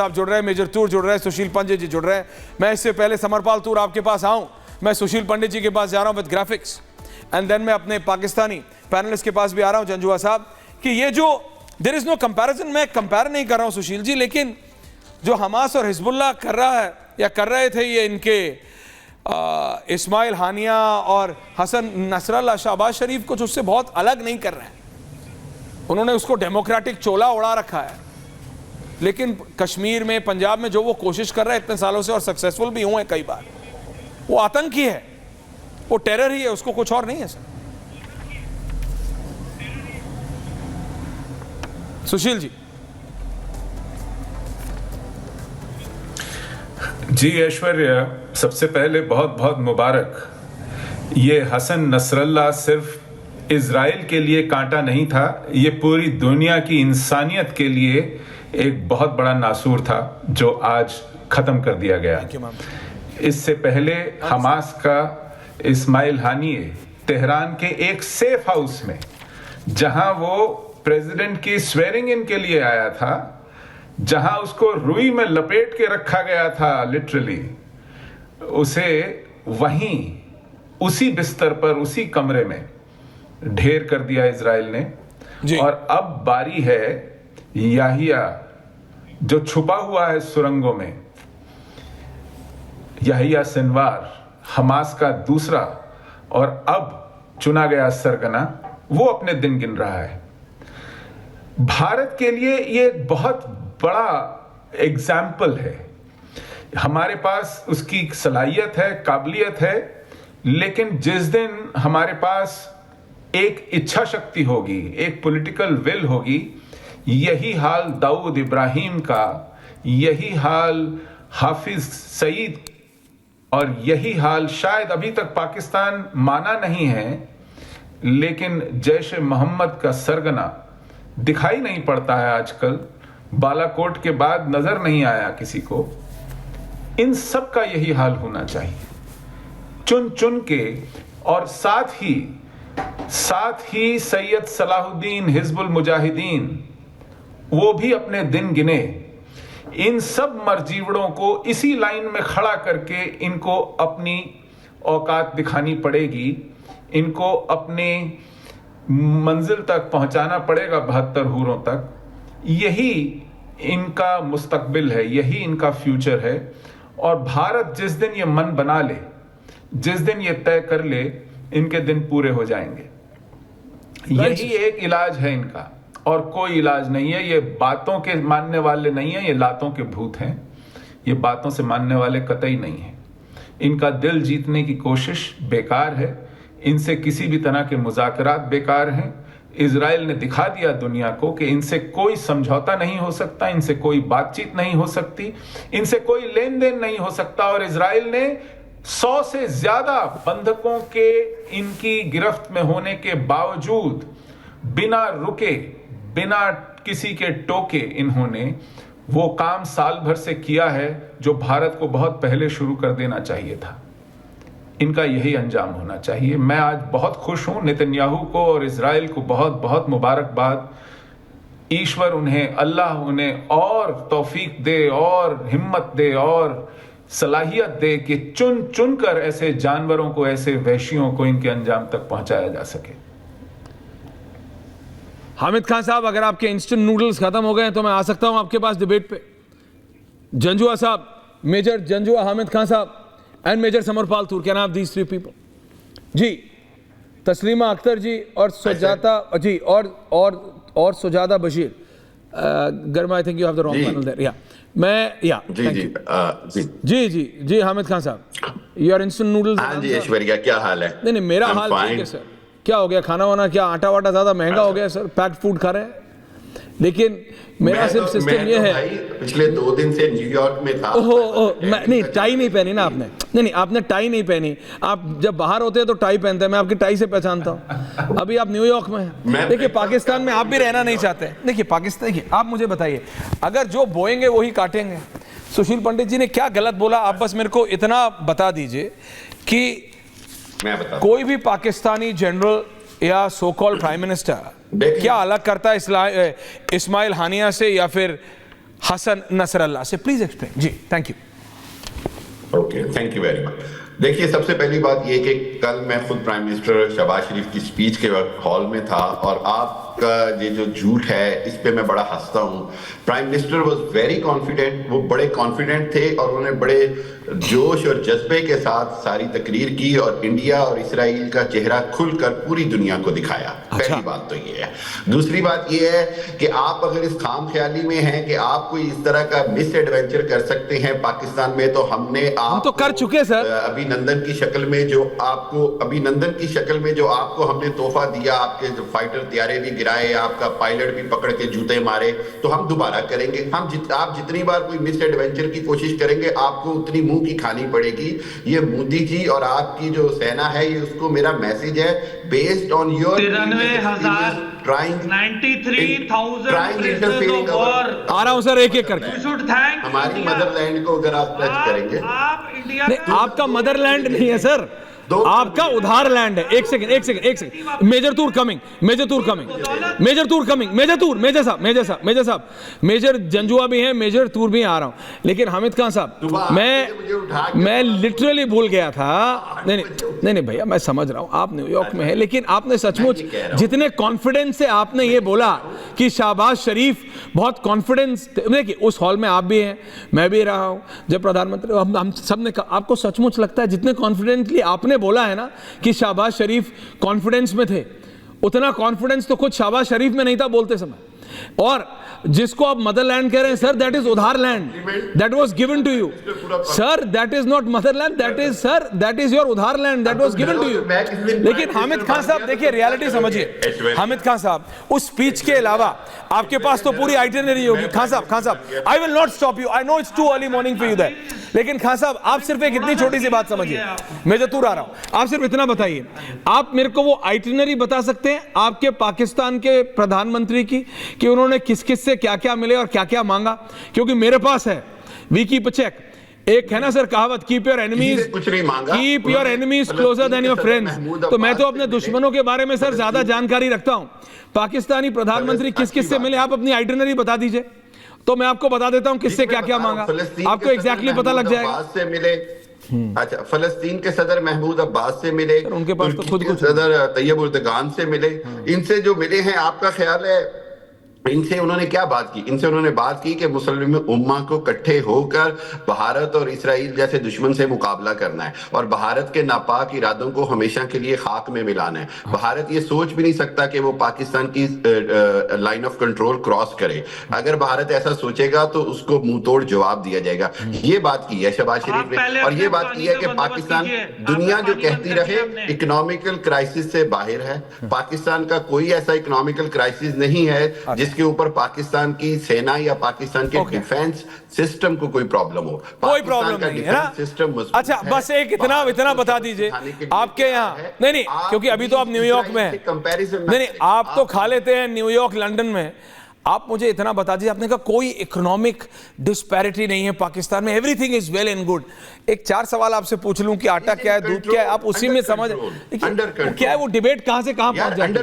साहब जुड़ रहे हैं, मेजर तूर जुड़ रहे हैं, सुशील पंडित जी जुड़ रहे हैं। मैं इससे पहले समरपाल तूर आपके पास आऊं, मैं सुशील पंडित जी के पास जा रहा हूं विद ग्राफिक्स, एंड देन मैं अपने पाकिस्तानी पैनलिस्ट के पास भी आ रहा हूं जंजुआ साहब, कि ये जो देयर इज नो कंपैरिजन, मैं कंपेयर नहीं कर रहा हूं सुशील जी, लेकिन जो हमास और हिजबुल्लाह कर रहा है या कर रहे थे ये इनके इस्माइल हानिया और हसन नसरल्ला, शहबाज शरीफ कुछ उससे बहुत अलग नहीं कर रहे हैं। उन्होंने उसको डेमोक्रेटिक चोला उड़ा रखा है, लेकिन कश्मीर में, पंजाब में जो वो कोशिश कर रहे हैं इतने सालों से और सक्सेसफुल भी हुए हैं कई बार, वो आतंकी है, वो टेरर ही है, उसको कुछ और नहीं है सर। सुशील जी। जी ऐश्वर्या, सबसे पहले बहुत बहुत मुबारक। ये हसन नसरल्ला सिर्फ इजराइल के लिए कांटा नहीं था, ये पूरी दुनिया की इंसानियत के लिए एक बहुत बड़ा नासूर था जो आज खत्म कर दिया गया। इससे पहले हमास का इस्माइल हानिये तेहरान के एक सेफ हाउस में, जहां वो प्रेसिडेंट की स्वेरिंग इन के लिए आया था, जहां उसको रुई में लपेट के रखा गया था लिटरली, उसे वहीं उसी बिस्तर पर, उसी कमरे में ढेर कर दिया इजराइल ने। और अब बारी है याहिया, जो छुपा हुआ है सुरंगों में, याहिया सिनवार, हमास का दूसरा और अब चुना गया सरगना, वो अपने दिन गिन रहा है। भारत के लिए ये बहुत बड़ा एग्जाम्पल है। हमारे पास उसकी सलाहियत है, काबिलियत है, लेकिन जिस दिन हमारे पास एक इच्छा शक्ति होगी, एक पॉलिटिकल विल होगी, यही हाल दाऊद इब्राहिम का, यही हाल हाफिज सईद, और यही हाल शायद अभी तक पाकिस्तान माना नहीं है, लेकिन जैश ए मोहम्मद का सरगना दिखाई नहीं पड़ता है आजकल, बालाकोट के बाद नजर नहीं आया किसी को। इन सब का यही हाल होना चाहिए, चुन चुन के। और साथ ही सैयद सलाहुद्दीन हिजबुल मुजाहिदीन, वो भी अपने दिन गिने। इन सब मरजीवड़ों को इसी लाइन में खड़ा करके इनको अपनी औकात दिखानी पड़ेगी, इनको अपने मंजिल तक पहुंचाना पड़ेगा, 72 हूरों तक। यही इनका मुस्तकबिल है, यही इनका फ्यूचर है। और भारत जिस दिन ये मन बना ले, जिस दिन ये तय कर ले, इनके दिन पूरे हो जाएंगे। यही एक इलाज है इनका, और कोई इलाज नहीं है। ये बातों के मानने वाले नहीं है, ये लातों के भूत हैं। ये बातों से मानने वाले कतई नहीं है। इनका दिल जीतने की कोशिश बेकार है, इनसे किसी भी तरह के मुज़ाकरात बेकार हैं। इजराइल ने दिखा दिया दुनिया को कि इनसे कोई समझौता नहीं हो सकता, इनसे कोई बातचीत नहीं हो सकती, इनसे कोई लेन देन नहीं हो सकता। और इजराइल ने 100 से ज्यादा बंधकों के इनकी गिरफ्त में होने के बावजूद बिना रुके, बिना किसी के टोके, इन्होंने वो काम साल भर से किया है जो भारत को बहुत पहले शुरू कर देना चाहिए था। इनका यही अंजाम होना चाहिए। मैं आज बहुत खुश हूं, नेतन्याहू को और इजराइल को बहुत बहुत मुबारकबाद। ईश्वर उन्हें, अल्लाह उन्हें और तौफीक दे और हिम्मत दे और सलाहियत दे कि चुन चुन कर ऐसे जानवरों को, ऐसे वहशियों को इनके अंजाम तक पहुंचाया जा सके। हामिद खान साहब, अगर आपके इंस्टेंट नूडल्स खत्म हो गए तो मैं आ सकता हूं आपके पास डिबेट पे। जंजुआ साहब, major Janjua Hamid Khan sahab and major Samarpal Toor, can I have these 3 people? जी, तस्लीमा अख्तर जी और सुजाता जी और Sujata Bashir. Garma, I think you have the wrong panel there. या मैं या जी हामिद खान साहब, योर इंस्टेंट नूडल्स। हाँ जी ऐश्वर्या, क्या हाल है? नहीं, मेरा हाल ठीक है सर। क्या हो गया? खाना वाना क्या, आटा वाटा ज्यादा महंगा हो गया सर? पैक्ड फूड खा रहे हैं? लेकिन मेरा सिर्फ सिस्टम ये है, भाई पिछले 2 दिन से न्यूयॉर्क में था। नहीं, टाई नहीं पहनी ना आपने। नहीं, आपने टाई नहीं पहनी। आप जब बाहर होते हैं तो टाई पहनते हैं, मैं आपकी टाई से पहचानता हूँ। अभी आप न्यूयॉर्क में हैं। देखिए, पाकिस्तान में आप भी रहना नहीं चाहते। देखिए पाकिस्तान, देखिए आप मुझे बताइए, अगर जो बोएंगे वही काटेंगे। सुशील पंडित जी ने क्या गलत बोला, आप बस मेरे को इतना बता दीजिए कि कोई भी पाकिस्तानी जनरल या सो कॉल्ड प्राइम मिनिस्टर क्या अलग करता है इस्माइल हानिया से या फिर हसन नसरल्ला से। प्लीज एक्सप्लेन जी। Thank you. Okay, thank you very much. देखिए, सबसे पहली बात ये कि कल मैं खुद प्राइम मिनिस्टर शहबाज शरीफ की स्पीच के वक्त हॉल में था, और आपका ये जो झूठ है इस पे मैं बड़ा हंसता हूँ। Prime minister was very confident, वो बड़े कॉन्फिडेंट थे और उन्होंने बड़े जोश और जज्बे के साथ सारी तकरीर की और इंडिया और इसराइल का चेहरा खुलकर पूरी दुनिया को दिखाया। पहली बात तो ये है। दूसरी बात ये है कि आप अगर इस खाम ख्याली में हैं कि आप कोई इस तरह का मिस एडवेंचर कर सकते हैं पाकिस्तान में, तो हम तो कर चुके सर। अभिनंदन की शक्ल में जो आपको हमने तोहफा दिया, आपके जो फाइटर तैयारे भी गिराए, आपका पायलट भी पकड़ के जूते मारे, तो हम दोबारा करेंगे। आप जितनी बार कोई मिस एडवेंचर की कोशिश करेंगे आपको उतनी मुंह की खानी पड़ेगी। ये मोदी जी और आपकी जो सेना है, ये उसको मेरा मैसेज है, बेस्ड ऑन योर 93,000 आ रहा हूं सर एक एक करके। हमारी मदरलैंड को अगर आप टच करेंगे, आप इंडिया नहीं, आपका मदरलैंड नहीं है सर, आपका उधार लैंड है। एक second. Major tour coming. Major साहब, मेजर जंजुआ भी हैं, मेजर टूर भी आ रहा हूं। लेकिन हामिद खान साहब, मैं लिटरली भूल गया था। नहीं भैया, मैं समझ रहा हूं आप न्यूयॉर्क में है, लेकिन आपने सचमुच जितने कॉन्फिडेंस से आपने ये बोला कि शहबाज शरीफ बहुत कॉन्फिडेंस, देखिए उस हॉल में आप भी हैं, मैं भी रहा हूं, जब प्रधानमंत्री हम सब ने, आपको सचमुच लगता है जितने कॉन्फिडेंटली आपने बोला है ना कि शहबाज शरीफ कॉन्फिडेंस में थे, उतना कॉन्फिडेंस तो खुद शहबाज शरीफ में नहीं था बोलते समय। और जिसको आप मदरलैंड कह रहे हैं सर, दैट इज उधार land, that was given to you sir, that is not motherland, that is your उधार land, that was given to you. लेकिन हामिद खान साहब देखिए, रियलिटी समझिए हामिद खान साहब, उस स्पीच के अलावा आपके पास तो पूरी आइटिनरी होगी। खान साहब, I will not stop you, I know it's too early morning for you that, लेकिन खान साहब आप सिर्फ एक इतनी छोटी सी बात समझिए, मैं जो दूर आ रहा हूं, आप सिर्फ इतना बताइए, आप मेरे को वो आइटिनरी बता सकते हैं आपके पाकिस्तान के प्रधानमंत्री की, कि उन्होंने किस किस से क्या क्या मिले और क्या क्या मांगा? क्योंकि मेरे पास है, वी कीप अ चेक। एक है ना सर कहावत, keep your enemies closure then your friends. तो मैं तो अपने दुश्मनों के बारे में सर ज्यादा जानकारी रखता हूं। पाकिस्तानी प्रधानमंत्री किस किस से मिले, आप अपनी आइटिनरी बता दीजिए, तो मैं आपको बता देता हूं किससे क्या क्या मांगा, आपको एग्जैक्टली पता लग जाएगा। से मिले, अच्छा, फलस्तीन के सदर महमूद अब्बास से मिले, उनके पास तो खुद कुछ, सदर तैयब उर्दगान से मिले। इनसे जो मिले हैं, आपका ख्याल है इनसे उन्होंने क्या बात की? इनसे उन्होंने बात की कि मुस्लिम उम्मा को इकट्ठे होकर भारत और इसराइल जैसे दुश्मन से मुकाबला करना है और भारत के नापाक इरादों को हमेशा के लिए खाक में मिलाना है। भारत ये सोच भी नहीं सकता कि वो पाकिस्तान की लाइन ऑफ कंट्रोल क्रॉस करे। अगर भारत ऐसा सोचेगा तो उसको मुंह तोड़ जवाब दिया जाएगा। ये बात की है शहबाज शरीफ ने, और ये बात की है कि पाकिस्तान, दुनिया जो कहती रहे इकोनॉमिकल क्राइसिस से बाहर है, पाकिस्तान का कोई ऐसा इकोनॉमिकल क्राइसिस नहीं है जिसके ऊपर पाकिस्तान की सेना या पाकिस्तान के डिफेंस सिस्टम को कोई प्रॉब्लम हो। कोई प्रॉब्लम नहीं है ना सिस्टम। अच्छा, बस एक इतना बता दीजिए आपके यहाँ, नहीं क्योंकि अभी तो आप न्यूयॉर्क में हैं, नहीं आप तो खा लेते हैं न्यूयॉर्क लंदन में, आप मुझे इतना बता दीजिए, आपने कहा कोई इकोनॉमिक डिस्पैरिटी नहीं है पाकिस्तान में, everything is well and good. एक 4 सवाल आपसे पूछ लूं कि आटा क्या है, दूध क्या है, आप उसी में समझ क्या है, वो डिबेट कहां से कहां पहुंच जाएगी।